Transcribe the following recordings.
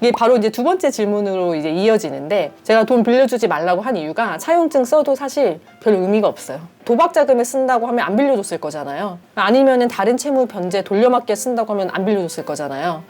이게 바로 이제 두 번째 질문으로 이제 이어지는데, 제가 돈 빌려주지 말라고 한 이유가 차용증 써도 사실 별 의미가 없어요. 도박 자금에 쓴다고 하면 안 빌려줬을 거잖아요. 아니면은 다른 채무 변제 돌려막기에 쓴다고 하면 안 빌려줬을 거잖아요.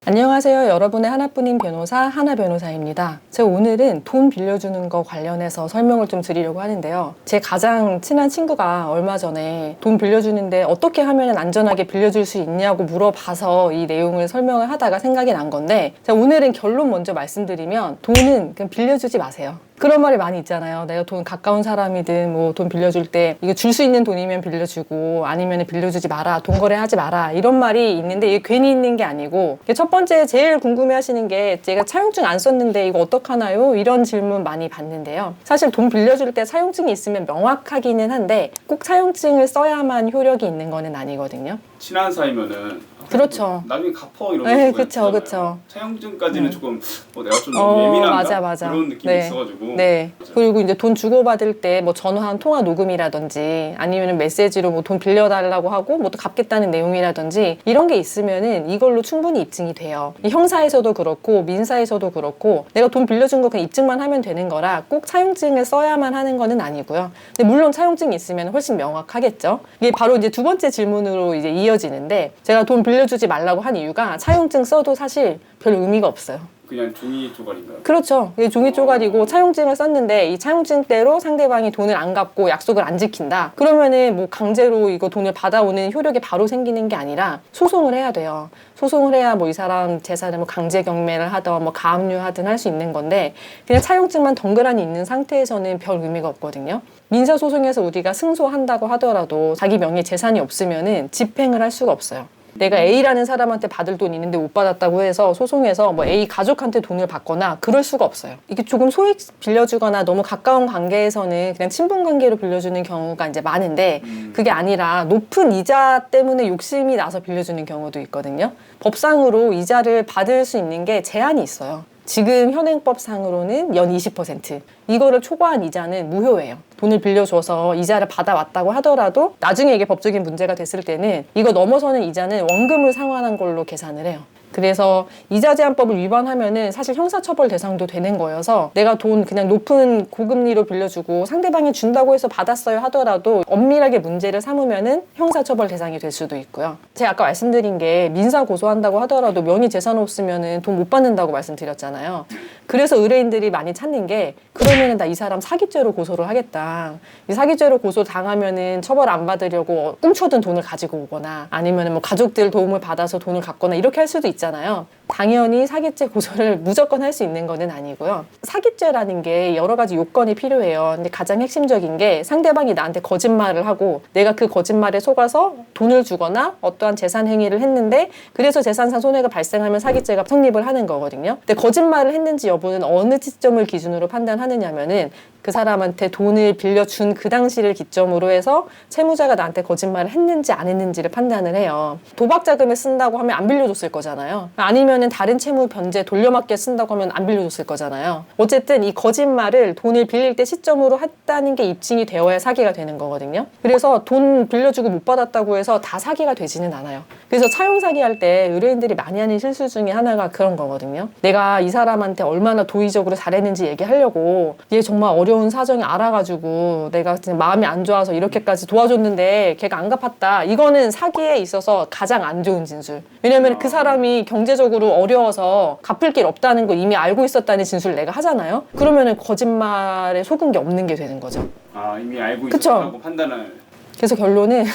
안녕하세요. 여러분의 하나뿐인 변호사 하나변호사입니다. 제가 오늘은 돈 빌려주는 거 관련해서 설명을 좀 드리려고 하는데요. 제 가장 친한 친구가 얼마 전에 돈 빌려주는데 어떻게 하면 안전하게 빌려줄 수 있냐고 물어봐서 이 내용을 설명을 하다가 생각이 난 건데, 제가 오늘은 결론 먼저 말씀드리면 돈은 그냥 빌려주지 마세요. 그런 말이 많이 있잖아요. 내가 돈 가까운 사람이든 뭐 돈 빌려줄 때 이거 줄 수 있는 돈이면 빌려주고 아니면 빌려주지 마라, 돈 거래하지 마라, 이런 말이 있는데 이게 괜히 있는 게 아니고, 첫 번째 제일 궁금해 하시는 게 제가 차용증 안 썼는데 이거 어떡하나요? 이런 질문 많이 받는데요. 사실 돈 빌려줄 때 차용증이 있으면 명확하기는 한데 꼭 차용증을 써야만 효력이 있는 거는 아니거든요. 친한 사이면은 그렇죠. 나중에 갚어 이런 네, 수가 그쵸, 있잖아요. 그쵸. 차용증까지는 조금 내가 좀 너무 예민한가? 맞아. 그런 느낌이 네. 있어가지고. 네. 그리고 이제 돈 주고받을 때 뭐 전화한 통화 녹음이라든지 아니면 메시지로 뭐 돈 빌려달라고 하고 뭐 또 갚겠다는 내용이라든지 이런 게 있으면은 이걸로 충분히 입증이 돼요. 형사에서도 그렇고 민사에서도 그렇고 내가 돈 빌려준 거 그냥 입증만 하면 되는 거라 꼭 차용증을 써야만 하는 거는 아니고요. 근데 물론 차용증이 있으면 훨씬 명확하겠죠. 이게 바로 이제 두 번째 질문으로 이제 이어지는데, 제가 돈 빌려주지 말라고 한 이유가 차용증 써도 사실 별 의미가 없어요. 그냥 종이 조각인가요? 그렇죠. 이게 종이 쪼가리고 차용증을 썼는데 이 차용증대로 상대방이 돈을 안 갚고 약속을 안 지킨다. 그러면은 뭐 강제로 이거 돈을 받아오는 효력이 바로 생기는 게 아니라 소송을 해야 돼요. 소송을 해야 뭐 이 사람 재산을 뭐 강제 경매를 하든 뭐 가압류하든 할 수 있는 건데, 그냥 차용증만 덩그러니 있는 상태에서는 별 의미가 없거든요. 민사소송에서 우리가 승소한다고 하더라도 자기 명의에 재산이 없으면은 집행을 할 수가 없어요. 내가 A라는 사람한테 받을 돈이 있는데 못 받았다고 해서 소송에서 뭐 A 가족한테 돈을 받거나 그럴 수가 없어요. 이게 조금 소액 빌려주거나 너무 가까운 관계에서는 그냥 친분 관계로 빌려주는 경우가 이제 많은데, 그게 아니라 높은 이자 때문에 욕심이 나서 빌려주는 경우도 있거든요. 법상으로 이자를 받을 수 있는 게 제한이 있어요. 지금 현행법상으로는 연 20%. 이거를 초과한 이자는 무효예요. 돈을 빌려줘서 이자를 받아왔다고 하더라도 나중에 이게 법적인 문제가 됐을 때는 이거 넘어서는 이자는 원금을 상환한 걸로 계산을 해요. 그래서 이자제한법을 위반하면은 사실 형사처벌 대상도 되는 거여서, 내가 돈 그냥 높은 고금리로 빌려주고 상대방이 준다고 해서 받았어요 하더라도 엄밀하게 문제를 삼으면은 형사처벌 대상이 될 수도 있고요. 제가 아까 말씀드린 게 민사 고소한다고 하더라도 명의 재산 없으면은 돈 못 받는다고 말씀드렸잖아요. 그래서 의뢰인들이 많이 찾는 게, 그러면은 나 이 사람 사기죄로 고소를 하겠다. 이 사기죄로 고소 당하면은 처벌 안 받으려고 꽁쳐둔 돈을 가지고 오거나 아니면은 뭐 가족들 도움을 받아서 돈을 갚거나 이렇게 할 수도 있잖아요. 당연히 사기죄 고소를 무조건 할 수 있는 거는 아니고요. 사기죄라는 게 여러 가지 요건이 필요해요. 근데 가장 핵심적인 게 상대방이 나한테 거짓말을 하고 내가 그 거짓말에 속아서 돈을 주거나 어떠한 재산 행위를 했는데 그래서 재산상 손해가 발생하면 사기죄가 성립을 하는 거거든요. 근데 거짓말을 했는지 여부는 어느 시점을 기준으로 판단하느냐면은 그 사람한테 돈을 빌려준 그 당시를 기점으로 해서 채무자가 나한테 거짓말을 했는지 안 했는지를 판단을 해요. 도박 자금에 쓴다고 하면 안 빌려줬을 거잖아요. 아니면은 다른 채무 변제 돌려막기에 쓴다고 하면 안 빌려줬을 거잖아요. 어쨌든 이 거짓말을 돈을 빌릴 때 시점으로 했다는 게 입증이 되어야 사기가 되는 거거든요. 그래서 돈 빌려주고 못 받았다고 해서 다 사기가 되지는 않아요. 그래서 차용 사기 할 때 의뢰인들이 많이 하는 실수 중에 하나가 그런 거거든요. 내가 이 사람한테 얼마나 도의적으로 잘했는지 얘기하려고 얘 정말 어려운 사정이 알아가지고 내가 그냥 마음이 안 좋아서 이렇게까지 도와줬는데 걔가 안 갚았다. 이거는 사기에 있어서 가장 안 좋은 진술. 왜냐면 그 사람이 경제적으로 어려워서 갚을 길 없다는 거 이미 알고 있었다는 진술을 내가 하잖아요. 그러면은 거짓말에 속은 게 없는 게 되는 거죠. 아, 이미 알고 그쵸? 있었다고 판단을. 그래서 결론은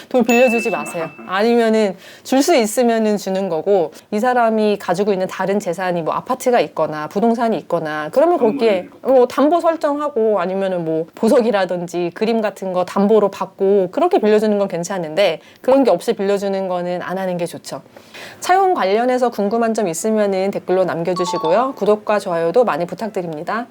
돈 빌려주지 마세요. 아니면은 줄 수 있으면은 주는 거고, 이 사람이 가지고 있는 다른 재산이 뭐 아파트가 있거나 부동산이 있거나 그러면 거기에 뭐 담보 설정하고 아니면은 뭐 보석이라든지 그림 같은 거 담보로 받고 그렇게 빌려주는 건 괜찮은데, 그런 게 없이 빌려주는 거는 안 하는 게 좋죠. 차용 관련해서 궁금한 점 있으면은 댓글로 남겨주시고요. 구독과 좋아요도 많이 부탁드립니다.